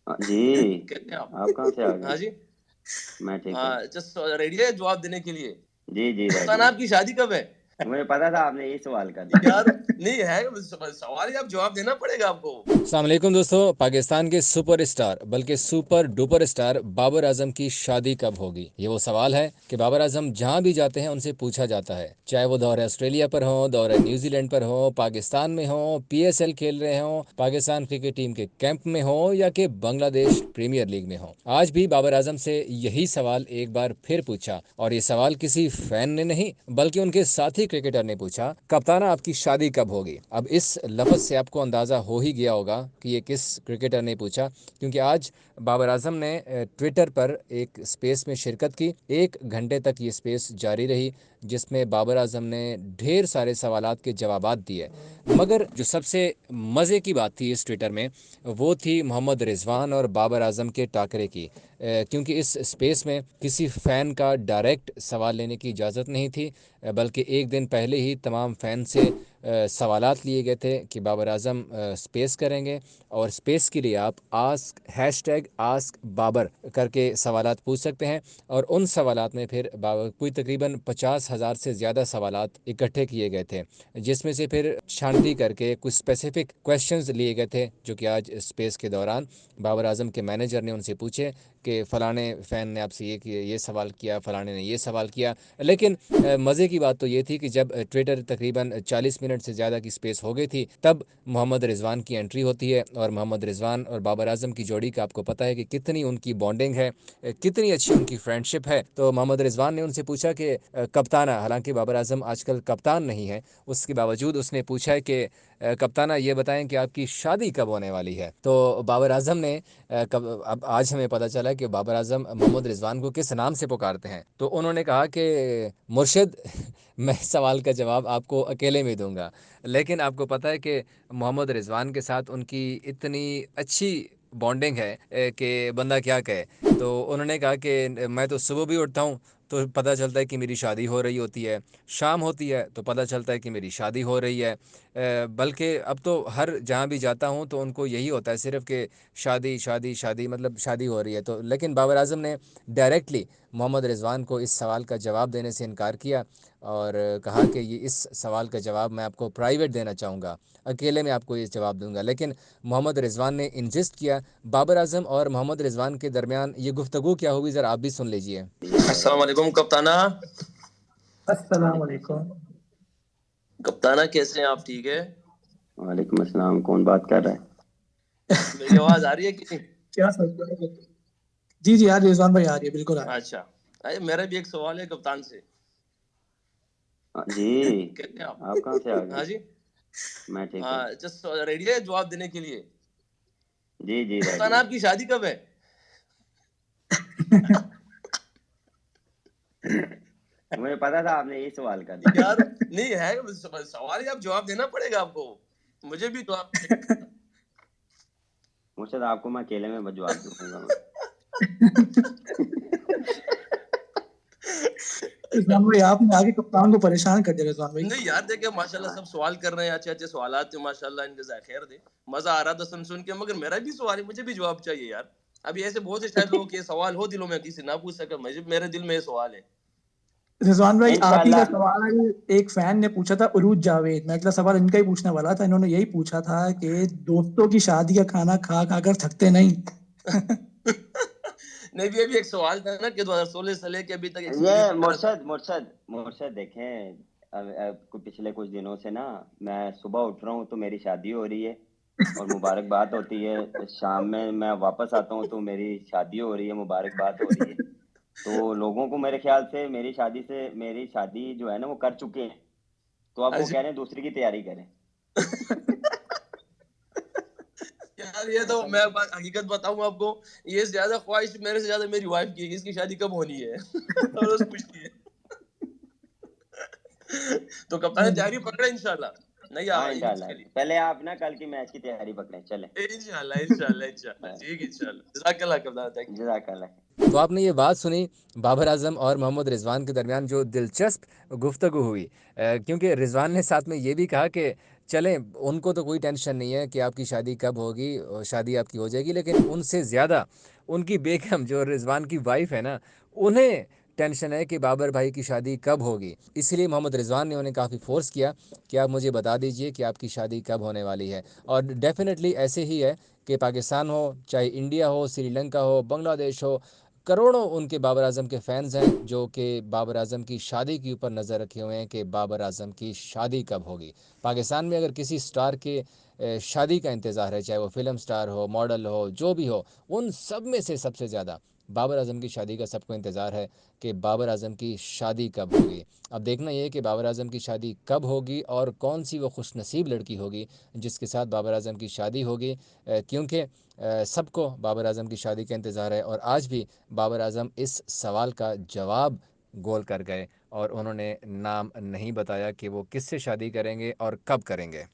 हाँ जी। कैसे हैं आप? आप कहाँ से आ हाँ गए? जी। मैं ठीक हूँ। जस्ट रेडी है जवाब देने के लिए? जी जी रेडी कप्तान हूँ। आपकी शादी कब है? मुझे पता था आपने यही सवाल करना है। यार नहीं है, सवाल ही आप जवाब देना पड़ेगा आपको। अस्सलाम वालेकुम दोस्तों। पाकिस्तान के सुपरस्टार बल्कि super duper star Babar Azam की शादी कब होगी, ये वो सवाल है कि बाबर आजम जहां भी जाते हैं उनसे पूछा जाता है, चाहे वो दौरे ऑस्ट्रेलिया पर हो, दौरे न्यूजीलैंड पर हो, पाकिस्तान में हो, पीएसएल खेल रहे हो, पाकिस्तान क्रिकेट टीम के कैंप में हो या कि बांग्लादेश प्रीमियर लीग में हो। आज भी बाबर आजम से यही सवाल एक बार फिर पूछा, और ये सवाल किसी फैन ने नहीं बल्कि उनके साथी क्रिकेटर ने पूछा, कप्ताना आपकी शादी कब होगी। अब इस लफ्ज़ से आपको अंदाज़ा हो ही गया होगा कि ये किस क्रिकेटर ने पूछा, क्योंकि आज बाबर आजम ने ट्विटर पर एक स्पेस में शिरकत की। 1 घंटे तक ये स्पेस जारी रही, जिसमें बाबर आजम ने ढेर सारे सवालात के जवाबात दिए। मगर जो सबसे मज़े की बात थी इस ट्विटर में, वो थी मोहम्मद रिजवान और बाबर आजम के टाकरे की, क्योंकि इस स्पेस में किसी फ़ैन का डायरेक्ट सवाल लेने की इजाज़त नहीं थी, बल्कि एक दिन पहले ही तमाम फ़ैन से सवालात लिए गए थे कि बाबर आजम स्पेस करेंगे, और स्पेस के लिए आप आस्क बाबर करके सवालात पूछ सकते हैं। और उन सवालात में फिर कोई तकरीबन 50,000 से ज़्यादा सवालात इकट्ठे किए गए थे, जिसमें से फिर छांटी करके कुछ स्पेसिफ़िक क्वेश्चंस लिए गए थे, जो कि आज स्पेस के दौरान बाबर आजम के मैनेजर ने उनसे पूछे कि फ़लाने फ़ैन ने आपसे ये सवाल किया, फ़लाने ने ये सवाल किया। लेकिन मज़े की बात तो ये थी कि जब ट्विटर तकरीबन 40 मिनट से ज़्यादा की स्पेस हो गई थी, तब मोहम्मद रिजवान की एंट्री होती है। और मोहम्मद रिजवान और बाबर आजम की जोड़ी का आपको पता है कि कितनी उनकी बॉन्डिंग है, कितनी अच्छी उनकी फ्रेंडशिप है। तो मोहम्मद रिजवान ने उनसे पूछा कि कप्ताना, हालांकि बाबर आजम आजकल कप्तान नहीं है, उसके बावजूद उसने पूछा है कि कप्ताना ये बताएं कि आपकी शादी कब होने वाली है। तो बाबर आजम ने अब आज हमें पता चला कि बाबर आजम मोहम्मद रिजवान को किस नाम से पुकारते हैं। तो उन्होंने कहा कि मुर्शिद, मैं सवाल का जवाब आपको अकेले में दूंगा, लेकिन आपको पता है कि मोहम्मद रिजवान के साथ उनकी इतनी अच्छी बॉन्डिंग है कि बंदा क्या कहे। तो उन्होंने कहा कि मैं तो सुबह भी उठता हूँ तो पता चलता है कि मेरी शादी हो रही होती है, शाम होती है तो पता चलता है कि मेरी शादी हो रही है। बल्कि अब तो हर जहाँ भी जाता हूँ तो उनको यही होता है सिर्फ कि शादी शादी शादी, मतलब शादी हो रही है। तो लेकिन बाबर आजम ने डायरेक्टली मोहम्मद रिजवान को इस सवाल का जवाब देने से इनकार किया, और कहा कि ये इस सवाल का जवाब मैं आपको प्राइवेट देना चाहूँगा, अकेले में आपको ये जवाब दूंगा। लेकिन मोहम्मद रिजवान ने इंसिस्ट किया। बाबर आजम और मोहम्मद रिजवान के दरमियान ये गुफ्तगू क्या हुई, ज़रा आप भी सुन लीजिए। अस्सलाम वालेकुम कप्ताना। अस्सलाम वालेकुम। कप्ताना कैसे हैं आप, ठीक है? वालेकुम अस्सलाम। कौन बात कर रहा है? मेरी आवाज आ रही है कि नहीं? क्या सोच रहे हो? जी जी, आ रही है रिजवान भाई, आ रही है, बिल्कुल आ रही है। अच्छा, अरे मेरा भी एक सवाल है कप्तान से। हाँ जी। कैसे हैं आप? आप कहाँ से आ गए? हाँ जी। मैं ठीक हूँ। जस्ट रेडी है जवाब देने के लिए? जी जी रेडी कप्तान हूँ। आपकी शादी कब है? मुझे पता था आपने यही सवाल करना है। यार नहीं है, सवाल ही आप जवाब देना पड़ेगा आपको, मुझे भी जवाब। मुर्शद, आपको मैं अकेले में जवाब दूंगा मैं। रिजवान भाई, आपने आगे कप्तान को परेशान कर दिया रिजवान भाई। नहीं यार, देखिए माशाल्लाह सब सवाल कर रहे हैं, अच्छे अच्छे सवालात थे माशाल्लाह, इनके जज़ाक खैर दे। मजा आ रहा था सुन के, मगर मेरा भी सवाल है, मुझे भी जवाब चाहिए यार। अभी ऐसे बहुत से शायद लोगों के सवाल हो दिलों में, किसी ना पूछ सके, मुझे मेरे दिल में ये सवाल है। रिजवान भाई, आप ही का इंशाल्लाह। सवाल एक फैन ने पूछा था, उरूज जावेद। मैं अगला सवाल इनका ही पूछने वाला था। इन्होंने यही पूछा था कि दोस्तों की शादी का खाना खा खा कर थकते नहीं। नहीं भी अभी एक सवाल था ना कि 2016 से लेके अभी तक ये एक्सपीरियंस मेरा। मुर्शद देखें, पिछले कुछ दिनों से ना मैं सुबह उठ रहा हूँ तो मेरी शादी हो रही है और मुबारकबाद होती है। शाम में मैं वापस आता हूँ तो मेरी शादी हो रही है, मुबारकबाद हो रही है। तो लोगों को मेरे ख्याल से मेरी शादी जो है ना वो कर चुके हैं, तो अब वो कह रहे हैं दूसरी की तैयारी करें। यार ये तो मैं हकीकत बताऊं आपको, ये ज्यादा ख्वाहिश मेरे से ज्यादा मेरी वाइफ की है कि इसकी शादी कब होनी है। और रोज पूछती है। तो कप्तान तैयारी पकड़े इंशाल्लाह। नहीं हाँ ईद इंशाल्लाह। के लिए। पहले आप ना कल की मैच की तैयारी पकड़ें, चले। इंशाल्लाह इंशाल्लाह इंशाल्लाह, ठीक इंशाल्लाह। जज़ाकल्लाह कप्तान, थैंक यू। जज़ाकल्लाह। तो आपने ये बात सुनी बाबर आजम और मोहम्मद रिजवान के दरमियान जो दिलचस्प गुफ्तगू हुई, क्योंकि रिजवान ने साथ में ये भी कहा कि चलें, उनको तो कोई टेंशन नहीं है कि आपकी शादी कब होगी, शादी आपकी हो जाएगी, लेकिन उनसे ज़्यादा उनकी बेगम जो रिजवान की वाइफ है ना, उन्हें टेंशन है कि बाबर भाई की शादी कब होगी। इसलिए मोहम्मद रिजवान ने उन्हें काफ़ी फोर्स किया कि आप मुझे बता दीजिए कि आपकी शादी कब होने वाली है। और डेफिनेटली ऐसे ही है कि पाकिस्तान हो, चाहे इंडिया हो, श्रीलंका हो, बांग्लादेश हो, करोड़ों उनके बाबर आजम के फ़ैन्स हैं जो कि बाबर आजम की शादी के ऊपर नज़र रखे हुए हैं कि बाबर आजम की शादी कब होगी। पाकिस्तान में अगर किसी स्टार के शादी का इंतज़ार है, चाहे वो फिल्म स्टार हो, मॉडल हो, जो भी हो, उन सब में से सबसे ज़्यादा बाबर आजम की शादी का सबको इंतज़ार है कि बाबर आजम की शादी कब होगी। अब देखना ये है कि बाबर आजम की शादी कब होगी और कौन सी वो खुशनसीब लड़की होगी जिसके साथ बाबर आजम की शादी होगी, क्योंकि सबको बाबर आजम की शादी का इंतज़ार है। और आज भी बाबर आजम इस सवाल का जवाब गोल कर गए और उन्होंने नाम नहीं बताया कि वो किससे शादी करेंगे और कब करेंगे।